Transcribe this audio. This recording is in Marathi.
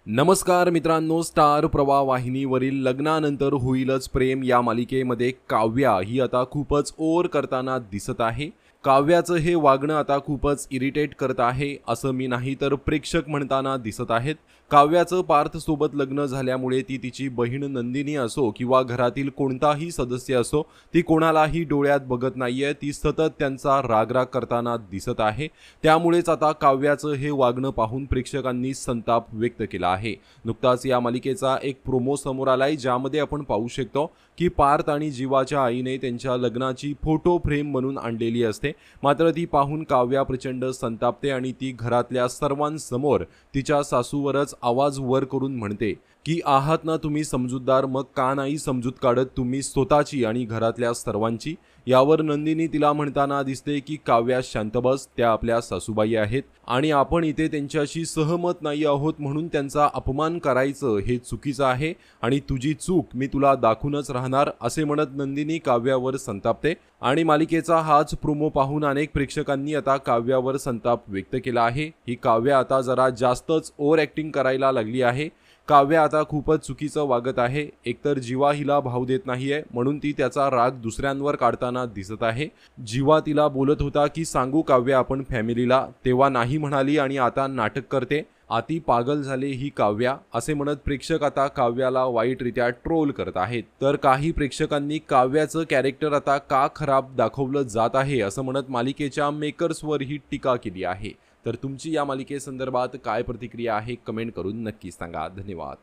नमस्कार मित्रांनो, स्टार प्रवाह वाहिनीवरील लग्नानंतर होईलच प्रेम या मालिकेमध्ये काव्या ही आता खूपच ओव्हर करताना दिसत आहे। काव्याचं हे वागणं आता खूपच इरिटेट करत आहे असं मी नाही तर प्रेक्षक म्हणताना दिसत आहेत। काव्याचं पार्थ सोबत लग्न झाल्यामुळे ती तिची बहीण नंदिनी असो किंवा घरातील कोणताही सदस्य असो, ती कोणालाही डोळ्यात बघत नाहीये। ती सतत त्यांचा रागराग करताना दिसत आहे। त्यामुळेच आता काव्याचं हे वागणं पाहून प्रेक्षकांनी संताप व्यक्त केला आहे। नुकताच या मालिकेचा एक प्रोमो समोर आलाय, ज्यामध्ये आपण पाहू शकतो की पार्थ आणि जीवाच्या आईने त्यांच्या लग्नाची फोटो फ्रेम म्हणून आणलेली असते। मात्र ती पाहून काव्या प्रचंड संतापते आणि ती घरातल्या सर्वांसमोर तिच्या सासूवरच आवाज वर करून म्हणते की आहात ना तुम्ही समजूतदार, मग का नाही समजूत काढत तुम्ही स्वतःची आणि घरातल्या सर्वांची। यावर नंदिनी तिला म्हणताना दिसते की काव्या शांत बस, त्या आपल्या सासूबाई आहेत आणि आपण इथे त्यांच्याशी सहमत नाही आहोत म्हणून त्यांचा अपमान करायचं हे चुकीचं आहे आणि तुझी चूक मी तुला दाखवूनच राहणार असे म्हणत नंदिनी काव्यावर संतापते। आणि मालिकेचा हाच प्रोमो पाहून अनेक प्रेक्षकांनी आता काव्यावर संताप व्यक्त केला आहे। ही काव्या आता जरा जास्तच ओव्हर ॲक्टिंग करायला लागली आहे। काव्या आता खूपच चुकीचं वागत आहे। एकतर जीवा हिला भाव देत नाहीये म्हणून ती त्याचा राग दुसऱ्यांवर काढताना दिसत आहे। जीवा तिला बोलत होता की सांगू काव्या आपण फॅमिलीला, तेव्हा नाही म्हणाली आणि आता नाटक करते। आती पागल झाले ही काव्या असे म्हणत प्रेक्षक आता काव्याला वाईटरित्या ट्रोल करत आहेत। तर काही प्रेक्षकांनी काव्याचं कॅरेक्टर आता का खराब दाखवलं जात आहे असं म्हणत मालिकेच्या मेकर्सवर ही टीका केली आहे। तर तुमची या मालिकेसंदर्भात काय प्रतिक्रिया आहे कमेंट करून नक्की सांगा। धन्यवाद।